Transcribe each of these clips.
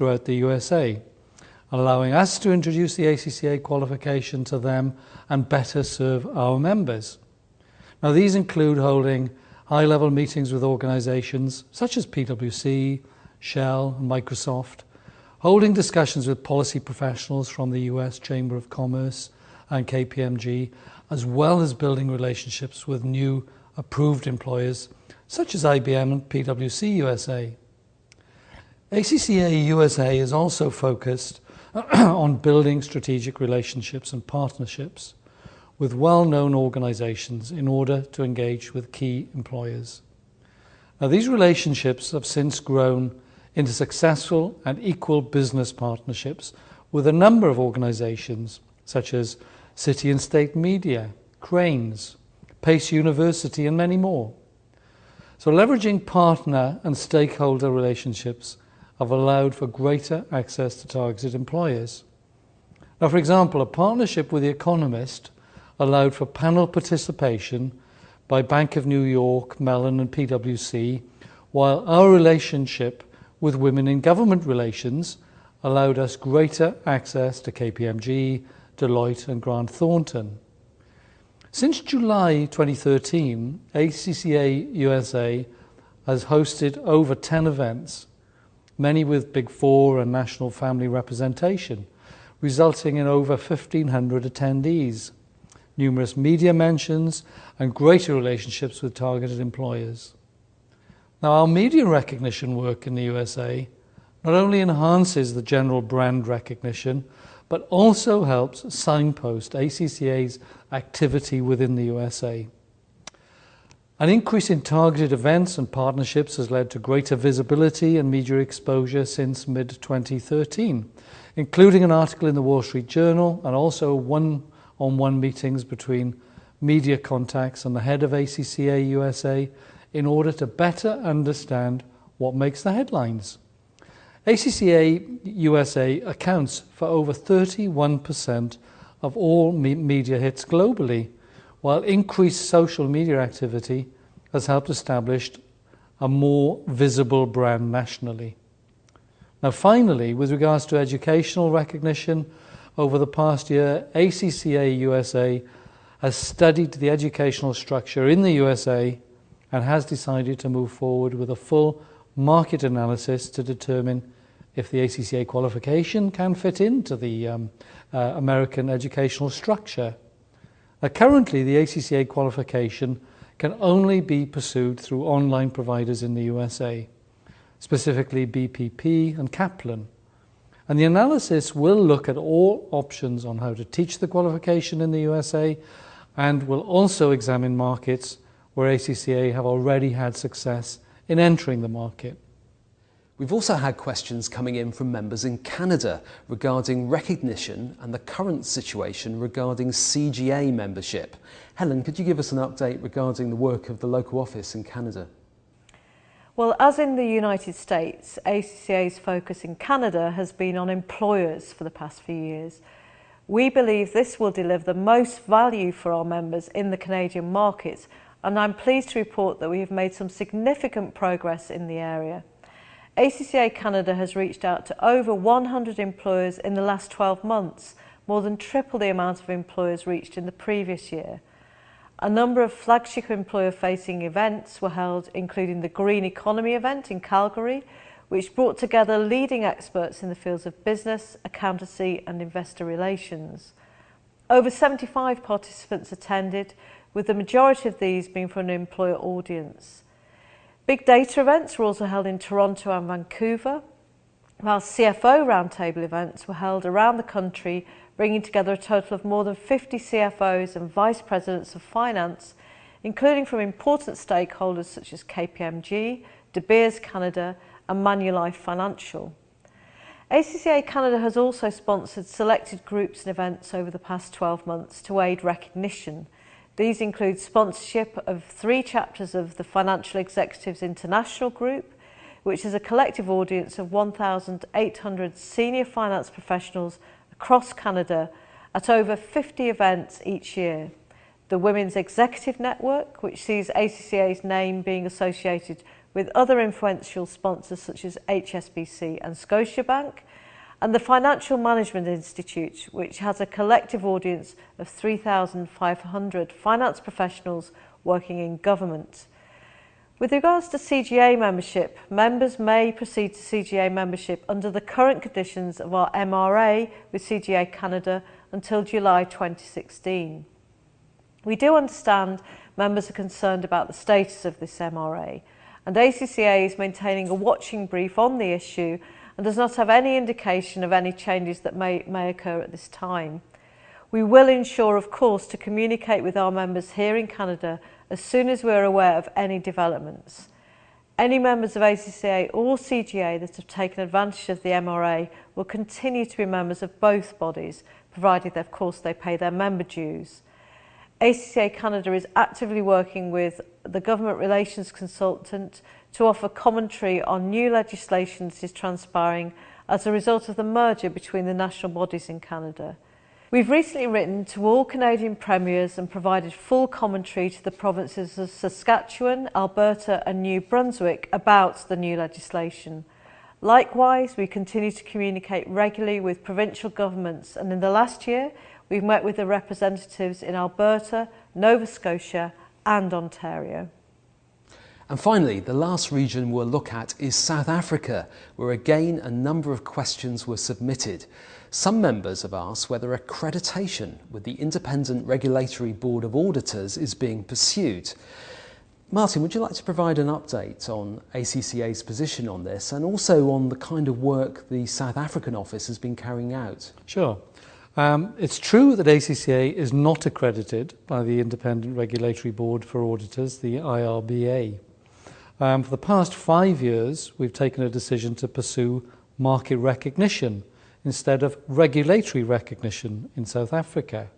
throughout the USA, allowing us to introduce the ACCA qualification to them and better serve our members. Now, these include holding high-level meetings with organisations such as PwC, Shell, and Microsoft, holding discussions with policy professionals from the US Chamber of Commerce and KPMG, as well as building relationships with new approved employers such as IBM and PwC USA. ACCA USA is also focused on building strategic relationships and partnerships with well-known organisations in order to engage with key employers. Now, these relationships have since grown into successful and equal business partnerships with a number of organisations such as City and State Media, Cranes, Pace University, and many more. So leveraging partner and stakeholder relationships have allowed for greater access to targeted employers. Now, for example, a partnership with The Economist allowed for panel participation by Bank of New York, Mellon, and PwC, while our relationship with Women in Government Relations allowed us greater access to KPMG, Deloitte, and Grant Thornton. Since July 2013, ACCA USA has hosted over 10 events, many with Big Four and national family representation, resulting in over 1,500 attendees, numerous media mentions, and greater relationships with targeted employers. Now, our media recognition work in the USA not only enhances the general brand recognition, but also helps signpost ACCA's activity within the USA. An increase in targeted events and partnerships has led to greater visibility and media exposure since mid-2013, including an article in the Wall Street Journal and also one-on-one meetings between media contacts and the head of ACCA USA in order to better understand what makes the headlines. ACCA USA accounts for over 31% of all media hits globally, while increased social media activity has helped establish a more visible brand nationally. Now, finally, with regards to educational recognition, over the past year, ACCA USA has studied the educational structure in the USA and has decided to move forward with a full market analysis to determine if the ACCA qualification can fit into the American educational structure. Currently, the ACCA qualification can only be pursued through online providers in the USA, specifically BPP and Kaplan. And the analysis will look at all options on how to teach the qualification in the USA and will also examine markets where ACCA have already had success in entering the market. We've also had questions coming in from members in Canada regarding recognition and the current situation regarding CGA membership. Helen, could you give us an update regarding the work of the local office in Canada? Well, as in the United States, ACCA's focus in Canada has been on employers for the past few years. We believe this will deliver the most value for our members in the Canadian markets, and I'm pleased to report that we have made some significant progress in the area. ACCA Canada has reached out to over 100 employers in the last 12 months, more than triple the amount of employers reached in the previous year. A number of flagship employer-facing events were held, including the Green Economy event in Calgary, which brought together leading experts in the fields of business, accountancy and investor relations. Over 75 participants attended, with the majority of these being from an employer audience. Big data events were also held in Toronto and Vancouver, while CFO roundtable events were held around the country, bringing together a total of more than 50 CFOs and Vice Presidents of Finance, including from important stakeholders such as KPMG, De Beers Canada and Manulife Financial. ACCA Canada has also sponsored selected groups and events over the past 12 months to aid recognition. These include sponsorship of 3 chapters of the Financial Executives International Group, which is a collective audience of 1,800 senior finance professionals across Canada at over 50 events each year. The Women's Executive Network, which sees ACCA's name being associated with other influential sponsors such as HSBC and Scotiabank, and the Financial Management Institute, which has a collective audience of 3,500 finance professionals working in government. With regards to CGA membership, members may proceed to CGA membership under the current conditions of our MRA with CGA Canada until July 2016. We do understand members are concerned about the status of this MRA, and ACCA is maintaining a watching brief on the issue and does not have any indication of any changes that may occur at this time. We will ensure, of course, to communicate with our members here in Canada as soon as we are aware of any developments. Any members of ACCA or CGA that have taken advantage of the MRA will continue to be members of both bodies, provided, of course, they pay their member dues. ACCA Canada is actively working with the Government Relations Consultant to offer commentary on new legislation that is transpiring as a result of the merger between the national bodies in Canada. We've recently written to all Canadian premiers and provided full commentary to the provinces of Saskatchewan, Alberta and New Brunswick about the new legislation. Likewise, we continue to communicate regularly with provincial governments, and in the last year we've met with the representatives in Alberta, Nova Scotia and Ontario. And finally, the last region we'll look at is South Africa, where again a number of questions were submitted. Some members have asked whether accreditation with the Independent Regulatory Board of Auditors is being pursued. Martin, would you like to provide an update on ACCA's position on this and also on the kind of work the South African office has been carrying out? Sure. It's true that ACCA is not accredited by the Independent Regulatory Board for Auditors, the IRBA. For the past 5 years, we've taken a decision to pursue market recognition instead of regulatory recognition in South Africa.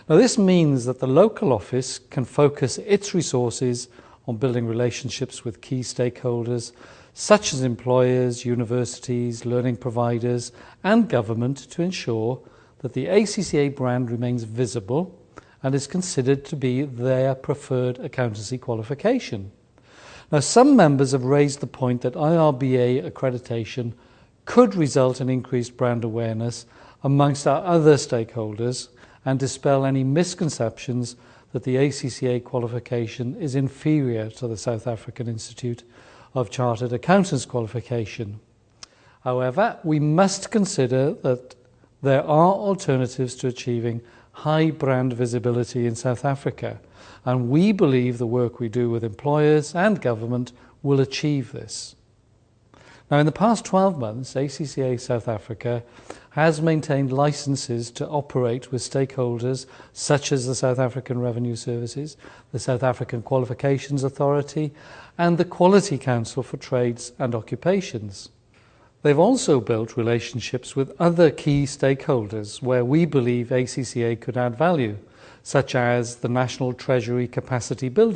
Now, this means that the local office can focus its resources on building relationships with key stakeholders, such as employers, universities, learning providers, and government to ensure that the ACCA brand remains visible and is considered to be their preferred accountancy qualification. Now, some members have raised the point that IRBA accreditation could result in increased brand awareness amongst our other stakeholders and dispel any misconceptions that the ACCA qualification is inferior to the South African Institute of Chartered Accountants qualification. However, we must consider that there are alternatives to achieving high brand visibility in South Africa, and we believe the work we do with employers and government will achieve this. Now, in the past 12 months, ACCA South Africa has maintained licenses to operate with stakeholders such as the South African Revenue Services, the South African Qualifications Authority, and the Quality Council for Trades and Occupations. They've also built relationships with other key stakeholders where we believe ACCA could add value, such as the National Treasury Capacity Building